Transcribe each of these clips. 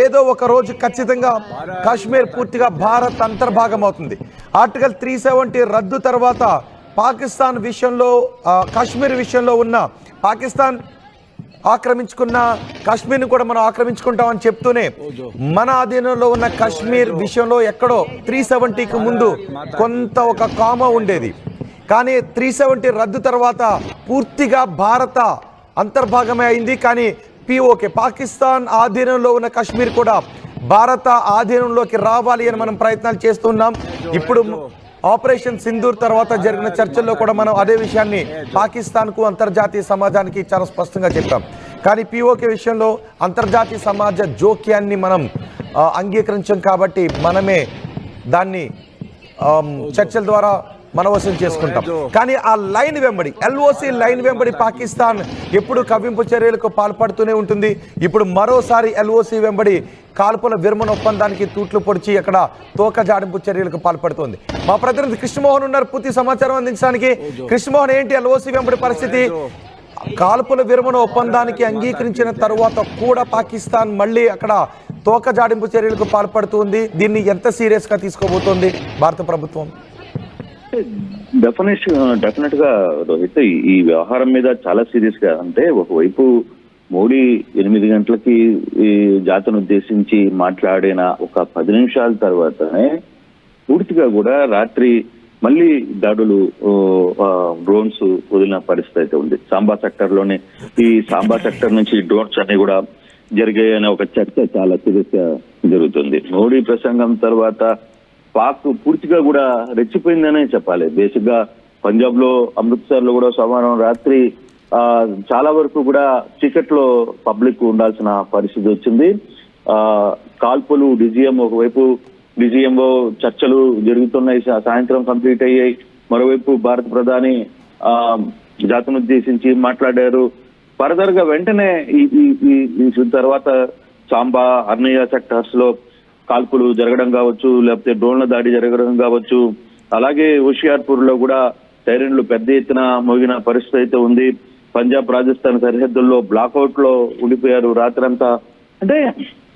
ఏదో ఒక రోజు ఖచ్చితంగా కాశ్మీర్ పూర్తిగా భారత్ అంతర్భాగం అవుతుంది. ఆర్టికల్ 370 రద్దు తర్వాత పాకిస్తాన్ విషయంలో కాశ్మీర్ విషయంలో ఉన్న పాకిస్తాన్ ఆక్రమించుకున్న కాశ్మీర్ని కూడా మనం ఆక్రమించుకుంటామని చెప్తూనే మన ఆధీనంలో ఉన్న కాశ్మీర్ విషయంలో ఎక్కడో 370కి ముందు కొంత ఒక కామా ఉండేది. కానీ 370 రద్దు తర్వాత పూర్తిగా భారత అంతర్భాగమే అయింది. కానీ పిఓకే పాకిస్తాన్ ఆధీనంలో ఉన్న కాశ్మీర్ కూడా భారత ఆధీనంలోకి రావాలి అని మనం ప్రయత్నాలు చేస్తున్నాం. ఇప్పుడు ఆపరేషన్ సింధూర్ తర్వాత జరిగిన చర్చల్లో కూడా మనం అదే విషయాన్ని పాకిస్తాన్కు అంతర్జాతీయ సమాజానికి చాలా స్పష్టంగా చెప్పాం. కానీ పిఓకే విషయంలో అంతర్జాతీయ సమాజ జోక్యాన్ని మనం అంగీకరించాం కాబట్టి మనమే దాన్ని చర్చల ద్వారా మనవశం చేసుకుంటాం. కానీ ఆ లైన్ వెంబడి ఎల్ఓసి లైన్ వెంబడి పాకిస్తాన్ ఎప్పుడు కవ్వింపు చర్యలకు పాల్పడుతూనే ఉంటుంది. ఇప్పుడు మరోసారి ఎల్ఓసి వెంబడి కాల్పుల విరమణ ఒప్పందానికి తూట్లు పొడిచి అక్కడ తోక జాడింపు చర్యలకు పాల్పడుతుంది. మా ప్రతినిధి కృష్ణమోహన్ ఉన్నారు పూర్తి సమాచారం అందించడానికి. కృష్ణమోహన్, ఏంటి ఎల్ఓసి వెంబడి పరిస్థితి? కాల్పుల విరమణ ఒప్పందానికి అంగీకరించిన తరువాత కూడా పాకిస్తాన్ మళ్ళీ అక్కడ తోక జాడింపు చర్యలకు పాల్పడుతుంది. దీన్ని ఎంత సీరియస్ గా తీసుకోబోతోంది భారత ప్రభుత్వం? డెఫినెట్ గా రోహిత్, ఈ వ్యవహారం మీద చాలా సీరియస్ గా, అంటే ఒకవైపు మోడీ 8 గంటలకి ఈ జాతిని ఉద్దేశించి మాట్లాడిన ఒక 10 నిమిషాల తర్వాతనే పూర్తిగా కూడా రాత్రి మళ్ళీ దాడులు, డ్రోన్స్ వదిలిన పరిస్థితి అయితే ఉంది. సాంబా సెక్టర్ లోనే ఈ సాంబా సెక్టర్ నుంచి డ్రోన్స్ అన్ని కూడా జరిగాయనే ఒక చర్చ చాలా సీరియస్ గా జరుగుతుంది. మోడీ ప్రసంగం తర్వాత పాక్ పూర్తిగా కూడా రెచ్చిపోయిందనే చెప్పాలి. బేసిక్ గా పంజాబ్ లో అమృత్సర్ లో కూడా సోమవారం రాత్రి చాలా వరకు కూడా చీకట్లో పబ్లిక్ ఉండాల్సిన పరిస్థితి వచ్చింది. కాల్పులు, డిజిఎం ఒకవైపు డిజిఎంఓ చర్చలు జరుగుతున్నాయి, సాయంత్రం కంప్లీట్ అయ్యాయి. మరోవైపు భారత ప్రధాని జాతిని ఉద్దేశించి మాట్లాడారు. ఫర్దర్ గా వెంటనే ఈ తర్వాత సాంబా, అర్నియా సెక్టర్స్ లో కాల్పులు జరగడం కావచ్చు, లేకపోతే డ్రోన్ల దాడి జరగడం కావచ్చు. అలాగే హుషియార్పూర్ లో కూడా సైరన్లు పెద్ద ఎత్తున మోగిన పరిస్థితి అయితే ఉంది. పంజాబ్, రాజస్థాన్ సరిహద్దుల్లో బ్లాక్అవుట్ లో ఉండిపోయారు రాత్రంతా. అంటే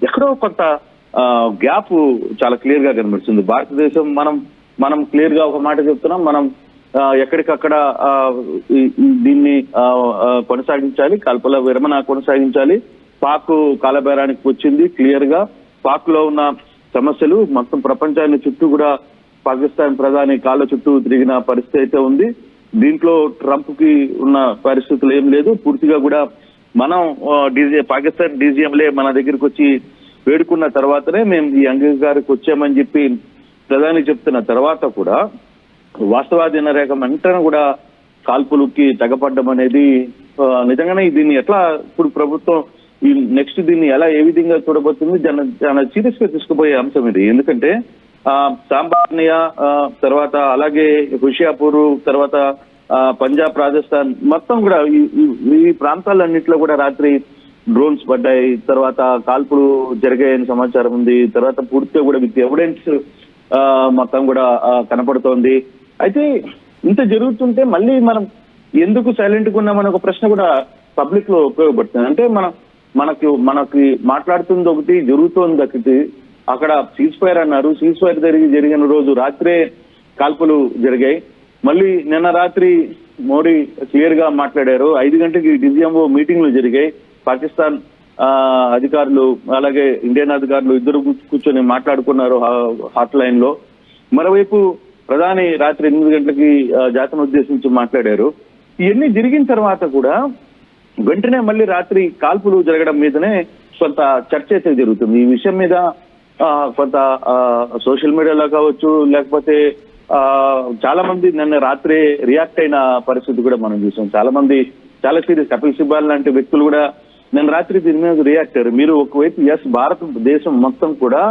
ఎక్కడో కొంత గ్యాప్ చాలా క్లియర్ గా కనిపిస్తుంది. భారతదేశం మనం క్లియర్ గా ఒక మాట చెప్తున్నాం, మనం ఎక్కడికక్కడ దీన్ని కొనసాగించాలి, కాల్పుల విరమణ కొనసాగించాలి. పాక్ కాలబేరానికి వచ్చింది క్లియర్ గా. పాక్ లో ఉన్న సమస్యలు మొత్తం ప్రపంచాన్ని చుట్టూ కూడా పాకిస్తాన్ ప్రధాని కాళ్ళ చుట్టూ తిరిగిన పరిస్థితి అయితే ఉంది. దీంట్లో ట్రంప్ కి ఉన్న పరిస్థితులు ఏం లేదు. పూర్తిగా కూడా మనం పాకిస్తాన్ డీజీఎంలే మన దగ్గరికి వచ్చి వేడుకున్న తర్వాతనే మేము ఈ అంగీకారానికి వచ్చామని చెప్పి ప్రధాని చెప్తున్న తర్వాత కూడా వాస్తవాధీన రేఖ వెంటనే కూడా కాల్పులకి తెగపడ్డం అనేది నిజంగానే దీన్ని ఎట్లా ఇప్పుడు ప్రభుత్వం ఈ నెక్స్ట్ దీన్ని ఎలా ఏ విధంగా చూడబోతుంది చాలా సీరియస్ గా తీసుకుపోయే అంశం ఇది. ఎందుకంటే సాంబార్నియా తర్వాత అలాగే హుషియాపూర్ తర్వాత పంజాబ్, రాజస్థాన్ మొత్తం కూడా ఈ ప్రాంతాలన్నింటిలో కూడా రాత్రి డ్రోన్స్ పడ్డాయి. తర్వాత కాల్పులు జరిగాయని సమాచారం ఉంది. తర్వాత పూర్తిగా కూడా విత్ ఎవిడెన్స్ మొత్తం కూడా కనపడుతోంది. అయితే ఇంత జరుగుతుంటే మళ్ళీ మనం ఎందుకు సైలెంట్ గా ఉన్నామని ఒక ప్రశ్న కూడా పబ్లిక్ లో ఉపయోగపడుతుంది. అంటే మనకి మాట్లాడుతుంది ఒకటి, జరుగుతోంది ఒకటి. అక్కడ సీజ్ ఫైర్ అన్నారు, సీజ్ ఫైర్ జరిగిన రోజు రాత్రే కాల్పులు జరిగాయి. మళ్ళీ నిన్న రాత్రి మోడీ క్లియర్ గా మాట్లాడారు. 5 గంటలకి డిజిఎంఓ మీటింగ్లు జరిగాయి. పాకిస్తాన్ అధికారులు అలాగే ఇండియన్ అధికారులు ఇద్దరు కూర్చొని మాట్లాడుకున్నారు హాట్ లైన్ లో. మరోవైపు ప్రధాని రాత్రి 8 గంటలకి జాతిని ఉద్దేశించి మాట్లాడారు. ఇవన్నీ జరిగిన తర్వాత కూడా వెంటనే మళ్ళీ రాత్రి కాల్పులు జరగడం మీదనే కొంత చర్చ అయితే జరుగుతుంది. ఈ విషయం మీద కొంత సోషల్ మీడియాలో కావచ్చు, లేకపోతే చాలా మంది నిన్న రాత్రి రియాక్ట్ అయిన పరిస్థితి కూడా మనం చూసాం. చాలా మంది చాలా సీరియస్, కపిల్ సిబాల్ లాంటి వ్యక్తులు కూడా నిన్న రాత్రి దీని మీద రియాక్ట్ అయ్యారు. మీరు ఒకవైపు భారతదేశం మొత్తం కూడా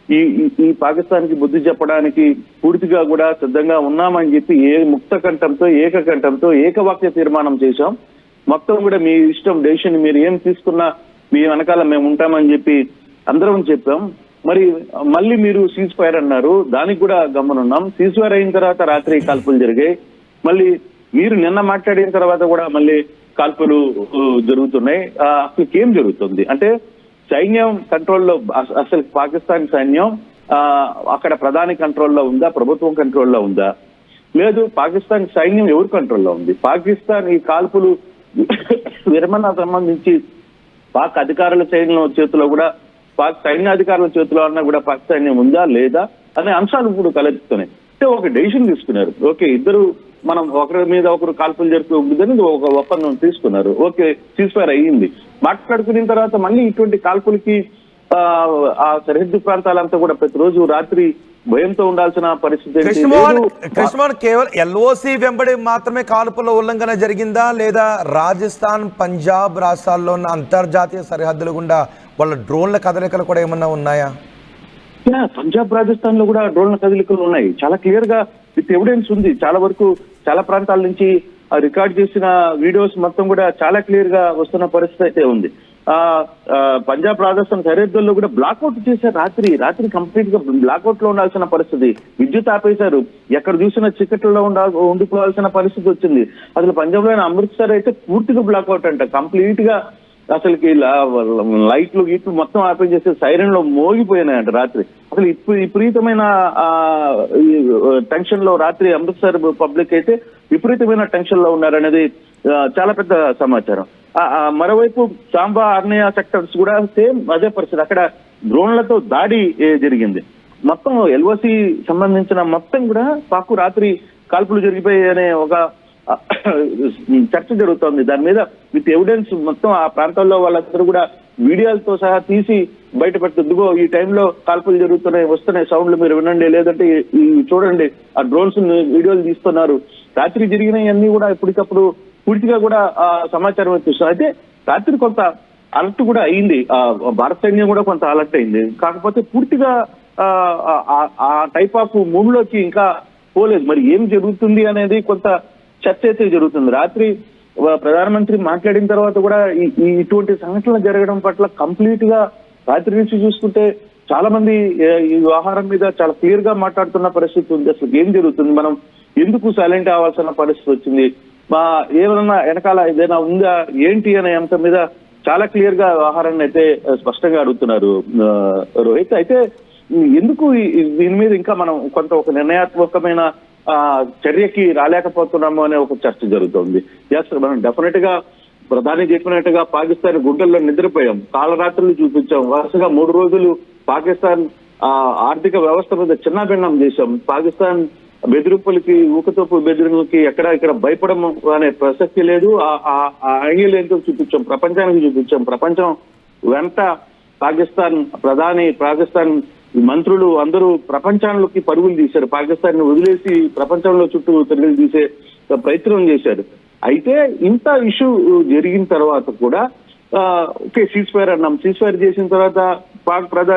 ఈ పాకిస్తాన్ కి బుద్ధి చెప్పడానికి పూర్తిగా కూడా సిద్ధంగా ఉన్నామని చెప్పి ముక్త కంఠంతో, ఏకకంఠంతో, ఏకవాక్య తీర్మానం చేశాం. మొత్తం కూడా మీ ఇష్టం, డెసిషన్, మీరు ఏం తీసుకున్నా మీ వెనకాల మేము ఉంటామని చెప్పి అందరం చెప్పాం. మరి మళ్ళీ మీరు సీజ్ ఫైర్ అన్నారు, దానికి కూడా గమనున్నాం. సీజ్ ఫైర్ అయిన తర్వాత రాత్రి కాల్పులు జరిగాయి. మళ్ళీ మీరు నిన్న మాట్లాడిన తర్వాత కూడా మళ్ళీ కాల్పులు జరుగుతున్నాయి. అసలు ఏం జరుగుతుంది అంటే సైన్యం కంట్రోల్లో, అసలు పాకిస్తాన్ సైన్యం అక్కడ ప్రధాని కంట్రోల్లో ఉందా, ప్రభుత్వం కంట్రోల్లో ఉందా, లేదు పాకిస్తాన్ సైన్యం ఎవరి కంట్రోల్లో ఉంది? పాకిస్తాన్ ఈ కాల్పులు విరమణ సంబంధించి పాక్ అధికారుల చేతిలో కూడా, పాక్ సైన్యాధికారుల చేతిలో అన్నా కూడా పాక్ సైన్యం ఉందా లేదా అనే అంశాలు ఇప్పుడు తలెత్తుతున్నాయి. అంటే ఒక డెసిషన్ తీసుకున్నారు. ఓకే, ఇద్దరు మనం ఒకరి మీద ఒకరు కాల్పులు జరుపుకుంటుందని ఒక ఒప్పందం తీసుకున్నారు. ఓకే, సీజ్ఫైర్ అయ్యింది. మాట్లాడుకున్న తర్వాత మళ్ళీ ఇటువంటి కాల్పులకి ఆ సరిహద్దు ప్రాంతాలంతా కూడా ప్రతిరోజు రాత్రి భయంతో ఉండాల్సిన పరిస్థితి. కృష్ణమోహన్, కేవలం ఎల్ఓసి వెంబడి మాత్రమే కాల్పుల ఉల్లంఘన జరిగిందా, లేదా రాజస్థాన్, పంజాబ్ రాష్ట్రాల్లో ఉన్న అంతర్జాతీయ సరిహద్దుల గుండా వాళ్ళ డ్రోన్ల కదలికలు కూడా ఏమన్నా ఉన్నాయా? పంజాబ్, రాజస్థాన్ లో కూడా డ్రోన్ల కదలికలు ఉన్నాయి. చాలా క్లియర్ గా విత్ ఎవిడెన్స్ ఉంది. చాలా వరకు చాలా ప్రాంతాల నుంచి రికార్డ్ చేసిన వీడియోస్ మొత్తం కూడా చాలా క్లియర్ గా వస్తున్న పరిస్థితి అయితే ఉంది. పంజాబ్, రాజస్థాన్ సరిహద్దుల్లో కూడా బ్లాక్అవుట్ చేశారు. రాత్రి కంప్లీట్ గా బ్లాక్అవుట్ లో ఉండాల్సిన పరిస్థితి. విద్యుత్ ఆపేశారు. ఎక్కడ చూసినా చీకట్లలో ఉండిపోవాల్సిన పరిస్థితి వచ్చింది. అసలు పంజాబ్ లోని అమృత్సర్ అయితే పూర్తిగా బ్లాక్అవుట్ అంట. కంప్లీట్ గా అసలుకి లైట్లు గీట్లు మొత్తం ఆపేసి చేస్తే సైరన్ లో మోగిపోయినాయంట రాత్రి. అసలు విపరీతమైన టెన్షన్ లో రాత్రి అమృత్సర్ పబ్లిక్ అయితే విపరీతమైన టెన్షన్ లో ఉన్నారనేది చాలా పెద్ద సమాచారం. మరోవైపు సాంబా, ఆగ్నేయ సెక్టర్స్ కూడా సేమ్ అదే పరిస్థితి. అక్కడ డ్రోన్లతో దాడి జరిగింది. మొత్తం ఎల్ఓసి సంబంధించిన మొత్తం కూడా పాకు రాత్రి కాల్పులు జరిగిపోయాయి అనే ఒక చర్చ జరుగుతోంది. దాని మీద విత్ ఎవిడెన్స్ మొత్తం ఆ ప్రాంతాల్లో వాళ్ళందరూ కూడా వీడియోలతో సహా తీసి బయటపెడుతుందిగో ఈ టైంలో కాల్పులు వస్తున్నాయి సౌండ్లు మీరు వినండి, లేదంటే చూడండి ఆ డ్రోన్స్ వీడియోలు తీస్తున్నారు. రాత్రి జరిగినవన్నీ కూడా ఎప్పటికప్పుడు పూర్తిగా కూడా సమాచారం వచ్చేస్తుంది. అయితే రాత్రి కొంత అలర్ట్ కూడా అయింది. భారత సైన్యం కూడా కొంత అలర్ట్ అయింది. కాకపోతే పూర్తిగా ఆ టైప్ ఆఫ్ మూవ్ లోకి ఇంకా పోలేదు. మరి ఏం జరుగుతుంది అనేది కొంత చర్చ అయితే జరుగుతుంది. రాత్రి ప్రధానమంత్రి మాట్లాడిన తర్వాత కూడా ఇటువంటి సంఘటనలు జరగడం పట్ల కంప్లీట్ గా రాత్రి నుంచి చూసుకుంటే చాలా మంది ఈ వ్యవహారం మీద చాలా క్లియర్ గా మాట్లాడుతున్న పరిస్థితి ఉంది. అసలు ఏం జరుగుతుంది, మనం ఎందుకు సైలెంట్ అవ్వాల్సిన పరిస్థితి వచ్చింది, ఏమన్నా వెనకాల ఏదైనా ఉందా ఏంటి అనే అంశం మీద చాలా క్లియర్ గా వ్యవహారాన్ని అయితే స్పష్టంగా అడుగుతున్నారు రోహిత్. అయితే ఎందుకు దీని మీద ఇంకా మనం కొంత ఒక నిర్ణయాత్మకమైన చర్యకి రాలేకపోతున్నాము అనే ఒక చర్చ జరుగుతోంది. మనం డెఫినెట్ గా ప్రధాని చెప్పినట్టుగా పాకిస్తాన్ గుడ్డల్లో నిద్రపోయాం, కాలరాత్రులు చూపించాం. వరుసగా 3 రోజులు పాకిస్తాన్ ఆర్థిక వ్యవస్థ మీద చిన్నభిన్నం చేశాం. పాకిస్తాన్ బెదిరింపులకి, ఊకతోపు బెదిరింపులకి ఇక్కడ భయపడము అనే ప్రసక్తి లేదు. ఆ యాంగిల్ ఏంటో చూపించాం, ప్రపంచానికి చూపించాం. ప్రపంచం వెంట పాకిస్తాన్ ప్రధాని, పాకిస్తాన్ మంత్రులు అందరూ ప్రపంచంలోకి పరుగులు తీశారు. పాకిస్తాన్ ని వదిలేసి ప్రపంచంలో చుట్టూ తిరుగులు తీసే ప్రయత్నం చేశారు. అయితే ఇంత ఇష్యూ జరిగిన తర్వాత కూడా ఓకే సీజ్ ఫైర్ అన్నాం. సీజ్ ఫైర్ చేసిన తర్వాత పాక్ ప్రధాని